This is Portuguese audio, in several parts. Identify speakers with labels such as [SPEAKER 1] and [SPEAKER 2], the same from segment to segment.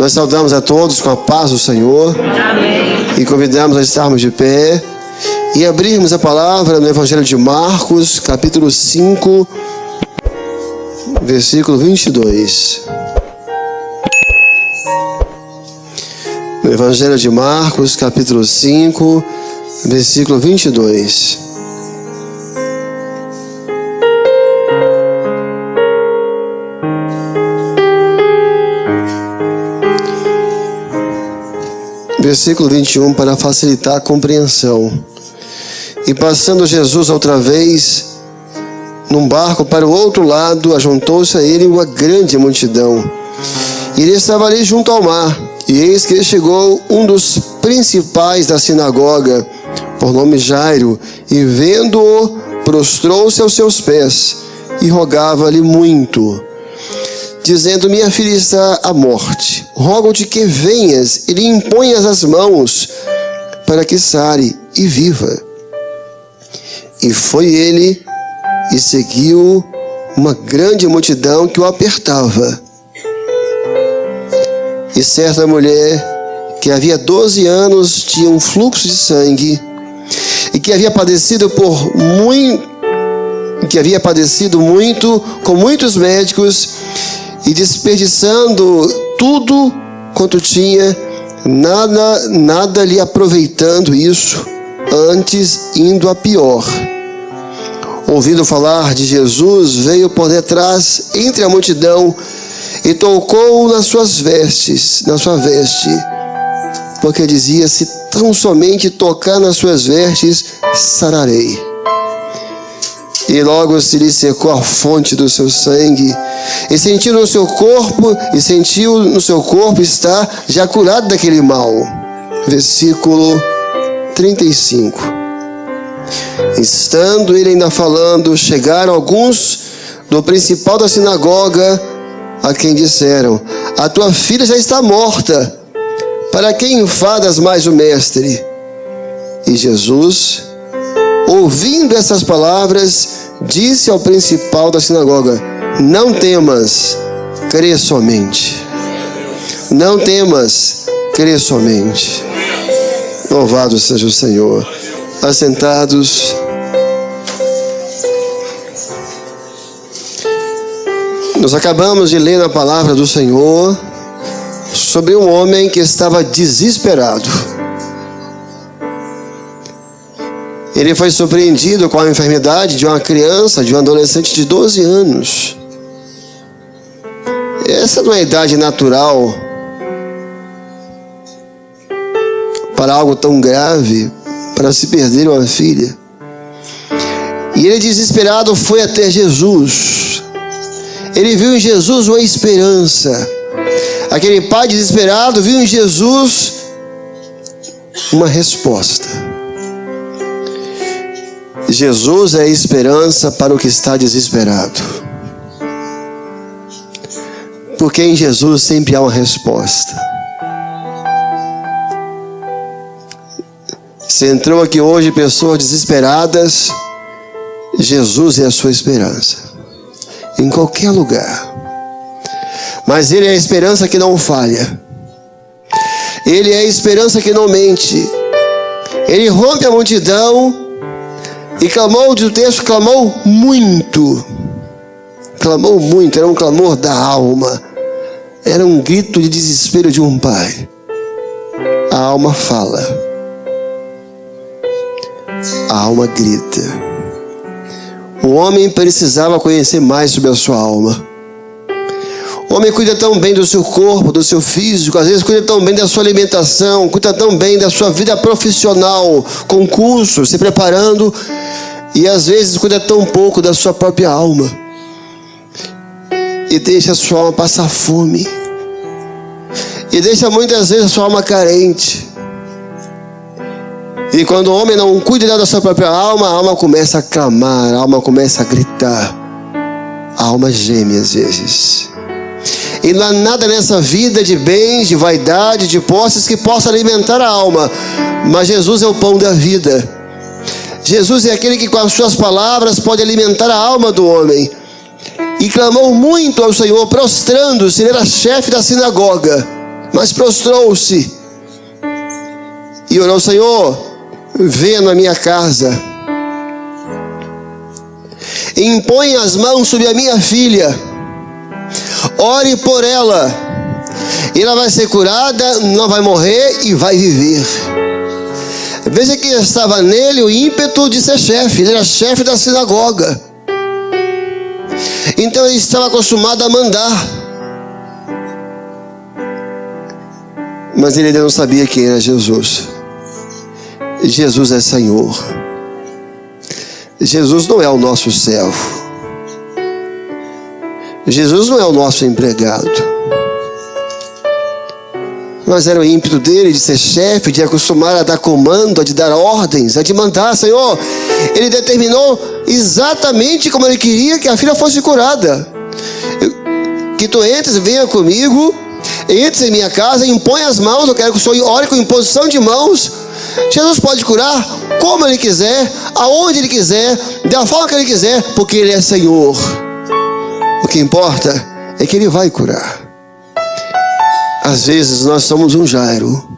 [SPEAKER 1] Nós saudamos a todos com a paz do Senhor.
[SPEAKER 2] Amém.
[SPEAKER 1] E convidamos a estarmos de pé e abrirmos a palavra no Evangelho de Marcos, capítulo 5, versículo 22. No Evangelho de Marcos, capítulo 5, versículo 22. Versículo 21, para facilitar a compreensão. E passando Jesus outra vez num barco para o outro lado, ajuntou-se a ele uma grande multidão. E ele estava ali junto ao mar. E eis que chegou um dos principais da sinagoga, por nome Jairo, e vendo-o, prostrou-se aos seus pés e rogava-lhe muito, dizendo: minha filha está à morte. Rogo-te que venhas e lhe imponhas as mãos, para que sare e viva. E foi ele e seguiu uma grande multidão que o apertava. E certa mulher, que havia 12 anos, tinha um fluxo de sangue, e que havia padecido muito com muitos médicos, e desperdiçando tudo quanto tinha, nada lhe aproveitando isso, antes indo a pior. Ouvindo falar de Jesus, veio por detrás entre a multidão e tocou na sua veste, porque dizia: se tão somente tocar nas suas vestes, sararei. E logo se lhe secou a fonte do seu sangue, e sentiu no seu corpo estar já curado daquele mal. Versículo 35. Estando ele ainda falando, chegaram alguns do principal da sinagoga, a quem disseram: a tua filha já está morta, para que enfadas mais o mestre? E Jesus, ouvindo essas palavras, disse ao principal da sinagoga: não temas, crê somente. Não temas, crê somente. Louvado seja o Senhor. Assentados. Nós acabamos de ler a palavra do Senhor sobre um homem que estava desesperado. Ele foi surpreendido com a enfermidade de uma criança, de um adolescente de 12 anos. Essa não é a idade natural para algo tão grave, para se perder uma filha. E ele, desesperado, foi até Jesus. Ele viu em Jesus uma esperança. Aquele pai desesperado viu em Jesus uma resposta. Jesus é a esperança para o que está desesperado. Porque em Jesus sempre há uma resposta. Se entrou aqui hoje pessoas desesperadas, Jesus é a sua esperança. Em qualquer lugar. Mas Ele é a esperança que não falha. Ele é a esperança que não mente. Ele rompe a multidão e clamou, diz o texto, clamou muito. Clamou muito, era um clamor da alma. Era um grito de desespero de um pai. A alma fala. A alma grita. O homem precisava conhecer mais sobre a sua alma. O homem cuida tão bem do seu corpo, do seu físico, às vezes cuida tão bem da sua alimentação, cuida tão bem da sua vida profissional, concurso, se preparando, e às vezes cuida tão pouco da sua própria alma. E deixa a sua alma passar fome. E deixa muitas vezes a sua alma carente. E quando o homem não cuida da sua própria alma, a alma começa a clamar, a alma começa a gritar. A alma geme às vezes. E não há nada nessa vida de bens, de vaidade, de posses que possa alimentar a alma. Mas Jesus é o pão da vida. Jesus é aquele que com as suas palavras pode alimentar a alma do homem. E clamou muito ao Senhor, prostrando-se. Ele era chefe da sinagoga. mas prostrou-se e orou: Senhor, venha na minha casa, impõe as mãos sobre a minha filha, ore por ela, e ela vai ser curada, não vai morrer e vai viver. Veja que estava nele o ímpeto de ser chefe. Ele era chefe da sinagoga, então ele estava acostumado a mandar, mas ele ainda não sabia quem era Jesus. Jesus é Senhor. Jesus não é o nosso servo. Jesus não é o nosso empregado. Mas era o ímpeto dele de ser chefe, de acostumar a dar comando, a de dar ordens, a de mandar. Senhor, ele determinou exatamente como ele queria que a filha fosse curada. Que tu entres, venha comigo, entres em minha casa, impõe as mãos. Eu quero que o Senhor ore com imposição de mãos. Jesus pode curar como ele quiser, aonde ele quiser, da forma que ele quiser, porque ele é Senhor. O que importa é que ele vai curar. Às vezes nós somos um Jairo.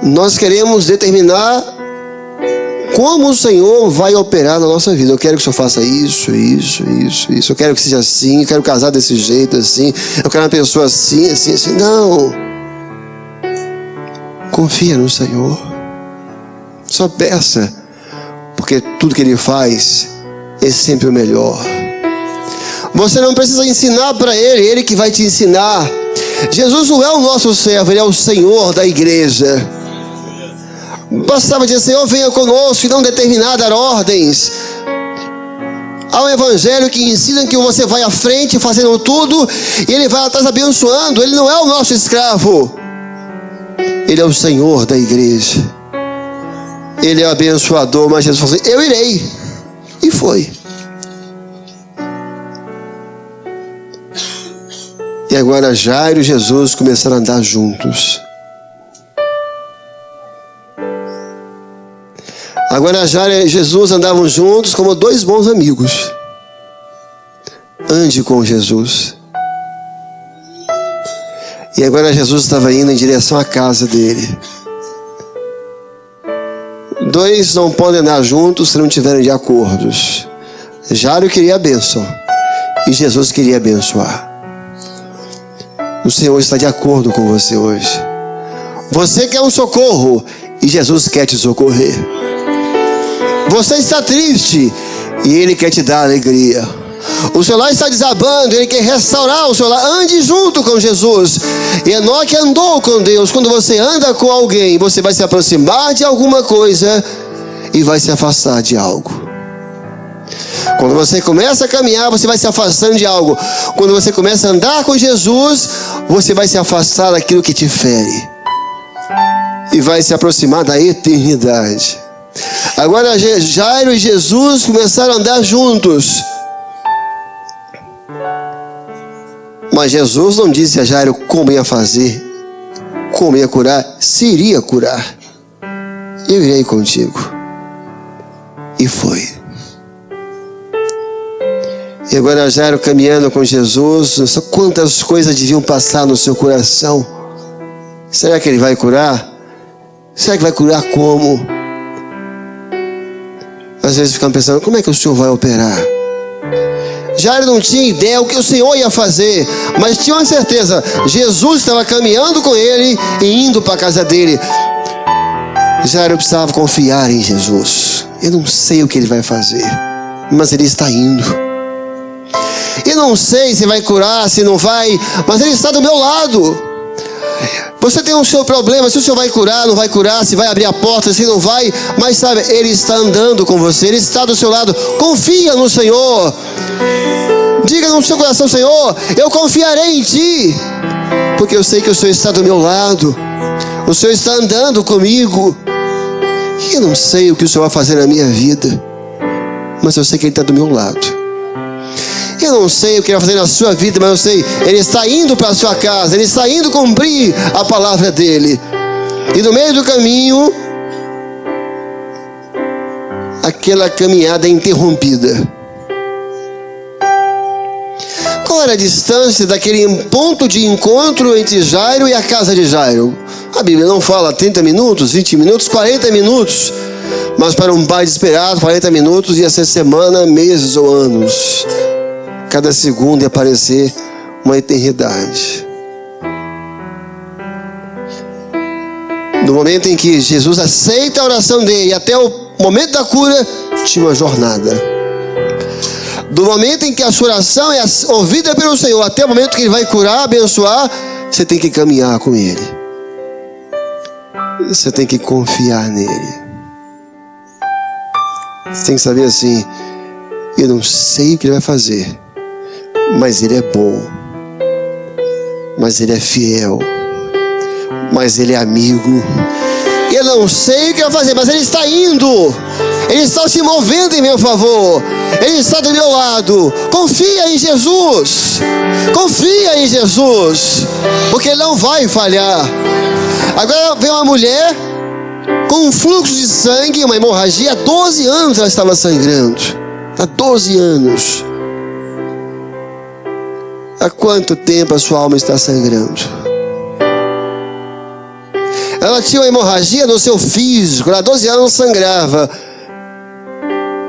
[SPEAKER 1] Nós queremos determinar como o Senhor vai operar na nossa vida. Eu quero que o Senhor faça isso. Eu quero que seja assim, eu quero casar desse jeito, assim. Eu quero uma pessoa assim. Não. Confia no Senhor. Só peça, porque tudo que Ele faz é sempre o melhor. Você não precisa ensinar para Ele, Ele que vai te ensinar. Jesus não é o nosso servo, Ele é o Senhor da igreja. Bastava dizer: Senhor, venha conosco, e não determinar, dar ordens. Há um evangelho que ensina que você vai à frente fazendo tudo, e Ele vai atrás abençoando. Ele não é o nosso escravo. Ele é o Senhor da igreja. Ele é o abençoador. Mas Jesus falou assim: eu irei. E foi. E agora Jairo e Jesus começaram a andar juntos. Agora Jairo e Jesus andavam juntos como dois bons amigos. Ande com Jesus. E agora Jesus estava indo em direção à casa dele. Dois não podem andar juntos se não estiverem de acordo. Jairo queria a bênção e Jesus queria abençoar. O Senhor está de acordo com você hoje. Você quer um socorro e Jesus quer te socorrer. Você está triste e Ele quer te dar alegria. O seu lar está desabando, Ele quer restaurar o seu lar. Ande junto com Jesus. E Enoque andou com Deus. Quando você anda com alguém, você vai se aproximar de alguma coisa e vai se afastar de algo. Quando você começa a caminhar, você vai se afastando de algo. Quando você começa a andar com Jesus, você vai se afastar daquilo que te fere e vai se aproximar da eternidade. Agora Jairo e Jesus começaram a andar juntos. Mas Jesus não disse a Jairo como ia fazer, como ia curar, se iria curar. Eu irei contigo. E foi. E agora Jairo caminhando com Jesus, não sei quantas coisas deviam passar no seu coração. Será que Ele vai curar? Será que vai curar como? Às vezes ficamos pensando: como é que o Senhor vai operar? Jairo não tinha ideia o que o Senhor ia fazer, mas tinha uma certeza: Jesus estava caminhando com ele e indo para a casa dele. Jairo precisava confiar em Jesus. Eu não sei o que Ele vai fazer, mas Ele está indo. Eu não sei se vai curar, se não vai, mas Ele está do meu lado. Você tem o seu problema, se o Senhor vai curar, não vai curar, se vai abrir a porta, se não vai, mas sabe, Ele está andando com você, Ele está do seu lado. Confia no Senhor. Diga no seu coração: Senhor, eu confiarei em Ti, porque eu sei que o Senhor está do meu lado, o Senhor está andando comigo. Eu não sei o que o Senhor vai fazer na minha vida, mas eu sei que Ele está do meu lado. Eu não sei o que Ele vai fazer na sua vida, mas eu sei, Ele está indo para a sua casa, Ele está indo cumprir a palavra dEle. E no meio do caminho, aquela caminhada é interrompida. Qual hora a distância daquele ponto de encontro entre Jairo e a casa de Jairo. A Bíblia não fala 30 minutos, 20 minutos, 40 minutos. Mas para um pai desesperado, 40 minutos ia ser semana, meses ou anos. Cada segundo ia parecer uma eternidade. No momento em que Jesus aceita a oração dele, até o momento da cura, tinha uma jornada. Do momento em que a sua oração é ouvida pelo Senhor, até o momento que Ele vai curar, abençoar, você tem que caminhar com Ele. Você tem que confiar nele. Você tem que saber assim, eu não sei o que Ele vai fazer, mas Ele é bom, mas Ele é fiel, mas Ele é amigo. Eu não sei o que Ele vai fazer, mas Ele está indo, Ele está se movendo em meu favor, Ele está do meu lado. Confia em Jesus, confia em Jesus, porque Ele não vai falhar. Agora vem uma mulher com um fluxo de sangue, uma hemorragia. Há 12 anos ela estava sangrando. Há 12 anos. Há quanto tempo a sua alma está sangrando? Ela tinha uma hemorragia no seu físico. Há 12 anos sangrava.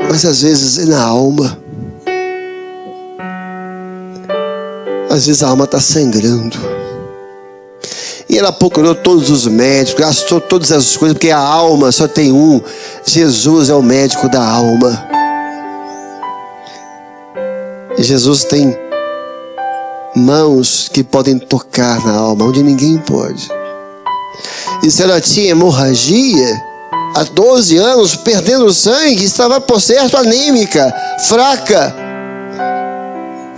[SPEAKER 1] Mas às vezes é na alma. Às vezes a alma está sangrando. E ela procurou todos os médicos, gastou todas as coisas, porque a alma só tem um. Jesus é o médico da alma. E Jesus tem mãos que podem tocar na alma, onde ninguém pode. E se ela tinha hemorragia, há 12 anos, perdendo sangue, estava, por certo, anêmica, fraca.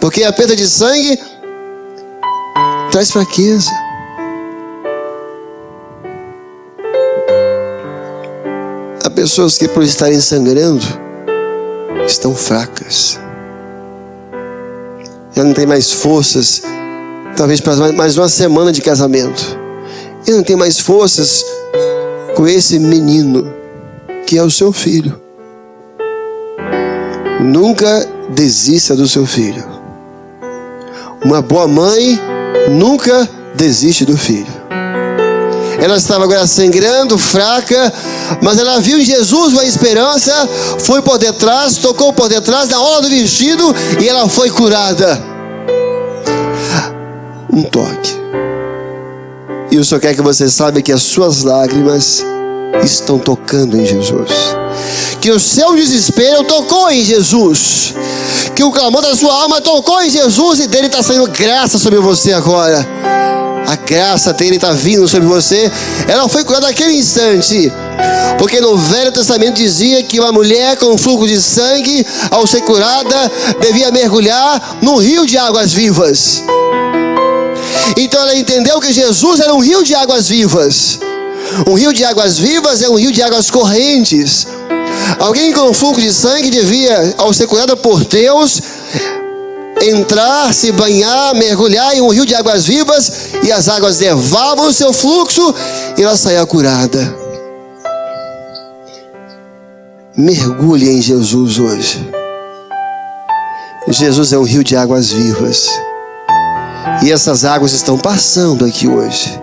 [SPEAKER 1] Porque a perda de sangue traz fraqueza. Há pessoas que, por estarem sangrando, estão fracas. Já não tem mais forças, talvez para mais uma semana de casamento. E não tem mais forças com esse menino, que é o seu filho. Nunca desista do seu filho. Uma boa mãe nunca desiste do filho. Ela estava agora sangrando, fraca, mas ela viu em Jesus uma esperança, foi por detrás, tocou por detrás, na hora do vestido, e ela foi curada. Um toque. E o Senhor quer que você saiba que as suas lágrimas estão tocando em Jesus. Que o seu desespero tocou em Jesus. Que o clamor da sua alma tocou em Jesus, e dele está saindo graça sobre você agora. A graça dele está vindo sobre você. Ela foi curada naquele instante. Porque no Velho Testamento dizia que uma mulher com fluxo de sangue, ao ser curada, devia mergulhar no rio de águas vivas. Então ela entendeu que Jesus era um rio de águas vivas. Um rio de águas vivas é um rio de águas correntes. Alguém com fluxo de sangue devia, ao ser curada por Deus, entrar, se banhar, mergulhar em um rio de águas vivas, e as águas levavam o seu fluxo e ela saía curada. Mergulhe em Jesus hoje. Jesus é um rio de águas vivas, e essas águas estão passando aqui hoje.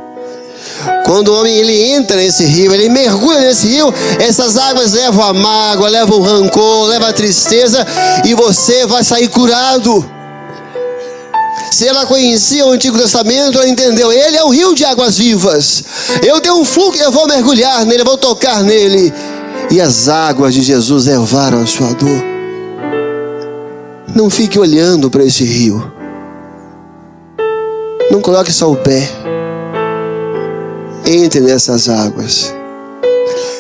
[SPEAKER 1] Quando o homem ele entra nesse rio, ele mergulha nesse rio, essas águas levam a mágoa, levam o rancor, levam a tristeza, e você vai sair curado. Se ela conhecia o Antigo Testamento, ela entendeu, ele é um rio de águas vivas. Eu tenho um fluxo, eu vou mergulhar nele, eu vou tocar nele. E as águas de Jesus levaram a sua dor. Não fique olhando para esse rio. Não coloque só o pé. Entre nessas águas.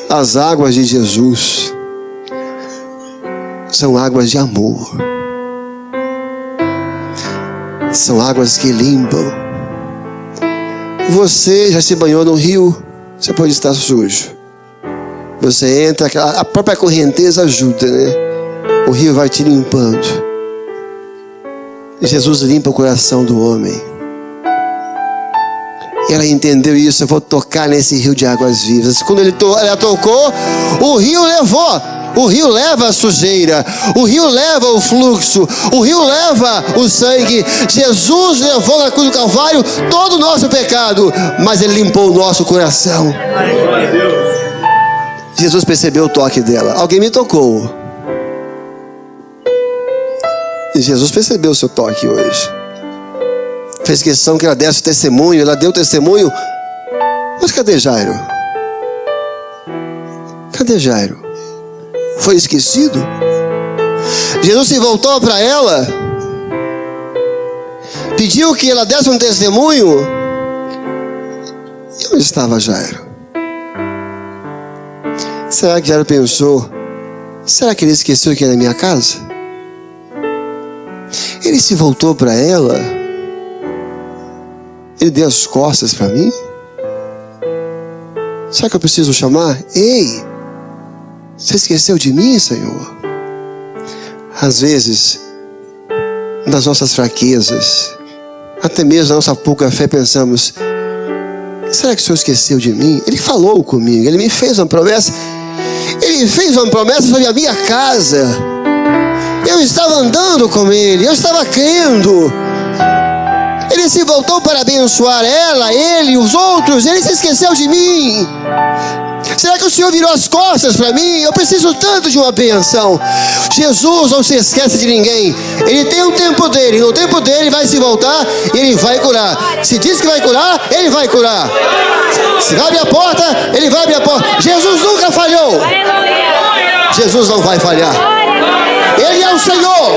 [SPEAKER 1] As águas de Jesus são águas de amor. São águas que limpam. Você já se banhou no rio? Você pode estar sujo. Você entra, a própria correnteza ajuda, né? O rio vai te limpando. Jesus limpa o coração do homem. E ela entendeu isso. Eu vou tocar nesse rio de águas vivas. Quando ela tocou, o rio levou. O rio leva a sujeira, o rio leva o fluxo, o rio leva o sangue. Jesus levou na cruz do Calvário todo o nosso pecado, mas Ele limpou o nosso coração. Jesus percebeu o toque dela. Alguém me tocou. E Jesus percebeu o seu toque hoje. Fez questão que ela desse o testemunho, ela deu o testemunho. Mas cadê Jairo? Cadê Jairo? Foi esquecido? Jesus se voltou para ela, pediu que ela desse um testemunho. E onde estava Jairo? Será que Jairo pensou: será que ele esqueceu que era minha casa? Ele se voltou para ela, ele deu as costas para mim? Será que eu preciso chamar? Ei, você esqueceu de mim, Senhor? Às vezes, nas nossas fraquezas, até mesmo na nossa pouca fé, pensamos: será que o Senhor esqueceu de mim? Ele falou comigo, Ele me fez uma promessa. Ele fez uma promessa sobre a minha casa. Eu estava andando com Ele, eu estava crendo. Ele se voltou para abençoar ela, ele, os outros. Ele se esqueceu de mim. Será que o Senhor virou as costas para mim? Eu preciso tanto de uma benção. Jesus não se esquece de ninguém. Ele tem um tempo dele. No tempo dele vai se voltar e Ele vai curar. Se diz que vai curar, Ele vai curar. Se vai abrir a porta, Ele vai abrir a porta. Jesus nunca falhou. Jesus não vai falhar. Ele é o Senhor.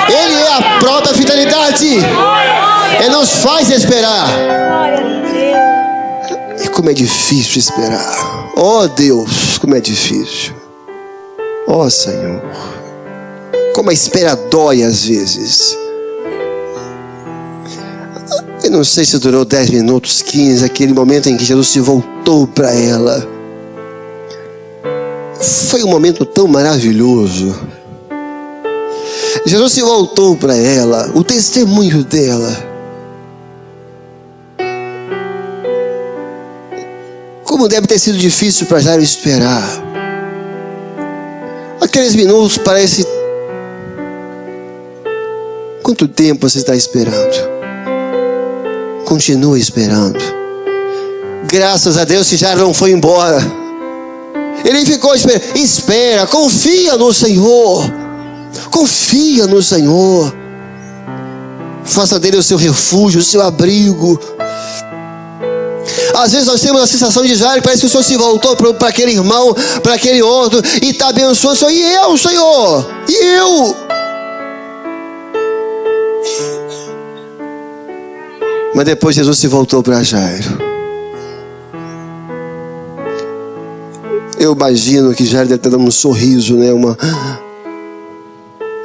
[SPEAKER 1] Ele é a própria fidelidade. Ele nos faz esperar. E como é difícil esperar. Oh Deus, como é difícil. Oh Senhor, como a espera dói às vezes. Eu não sei se durou 10 minutos, 15, aquele momento em que Jesus se voltou para ela. Foi um momento tão maravilhoso. Jesus se voltou para ela, o testemunho dela. Como deve ter sido difícil para Jairo esperar. Aqueles minutos parece... Quanto tempo você está esperando? Continua esperando. Graças a Deus que Jairo não foi embora. Ele ficou esperando. Espera, confia no Senhor. Confia no Senhor. Faça dele o seu refúgio, o seu abrigo. Às vezes nós temos a sensação de Jairo, parece que o Senhor se voltou para aquele irmão, para aquele outro, e está abençoando o Senhor. E eu, Senhor? E eu? Mas depois Jesus se voltou para Jairo. Eu imagino que Jairo deve estar dando um sorriso, né?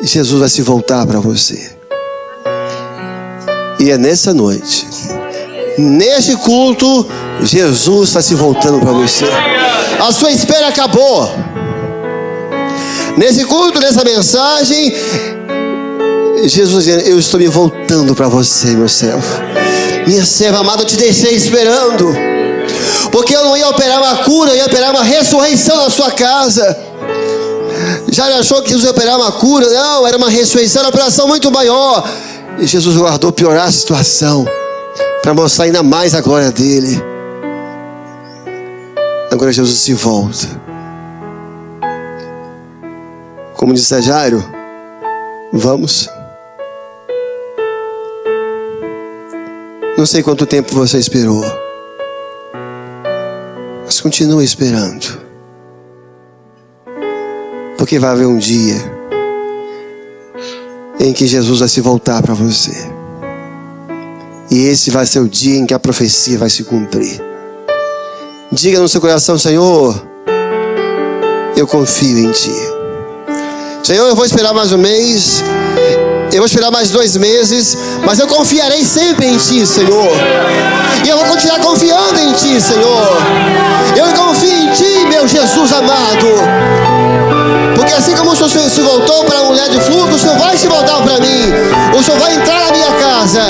[SPEAKER 1] Jesus vai se voltar para você. E é nessa noite, neste culto, Jesus está se voltando para você. A sua espera acabou. Nesse culto, nessa mensagem, Jesus dizendo: eu estou me voltando para você, meu servo. Minha serva amada, eu te deixei esperando. Porque eu não ia operar uma cura, eu ia operar uma ressurreição na sua casa. Já achou que Jesus ia operar uma cura? Não, era uma ressurreição, uma operação muito maior. E Jesus guardou piorar a situação, para mostrar ainda mais a glória dele. Agora Jesus se volta. Como disse a Jairo: vamos. Não sei quanto tempo você esperou, mas continue esperando. Porque vai haver um dia em que Jesus vai se voltar para você. E esse vai ser o dia em que a profecia vai se cumprir. Diga no seu coração: Senhor, eu confio em Ti. Senhor, eu vou esperar mais um mês, eu vou esperar mais 2 meses, mas eu confiarei sempre em Ti, Senhor. E eu vou continuar confiando em Ti, Senhor. Eu confio em Ti, meu Jesus amado. Porque assim como o Senhor se voltou para a mulher de fluxo, o Senhor vai se voltar para mim. O Senhor vai entrar na minha casa.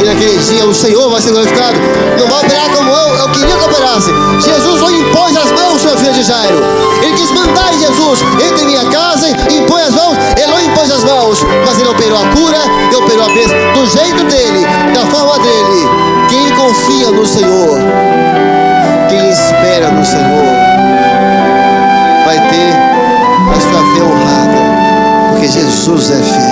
[SPEAKER 1] E naquele dia o Senhor vai ser glorificado. Não vai operar como eu queria que operasse. Jesus não impôs as mãos sobre a filha de Jairo. Ele quis mandar em Jesus: entre em minha casa, impõe as mãos. Ele não impôs as mãos, mas ele operou a cura, ele operou a bênção, do jeito dele, da forma dele. Quem confia no Senhor, quem espera no Senhor, vai ter a sua fé honrada, porque Jesus é fiel.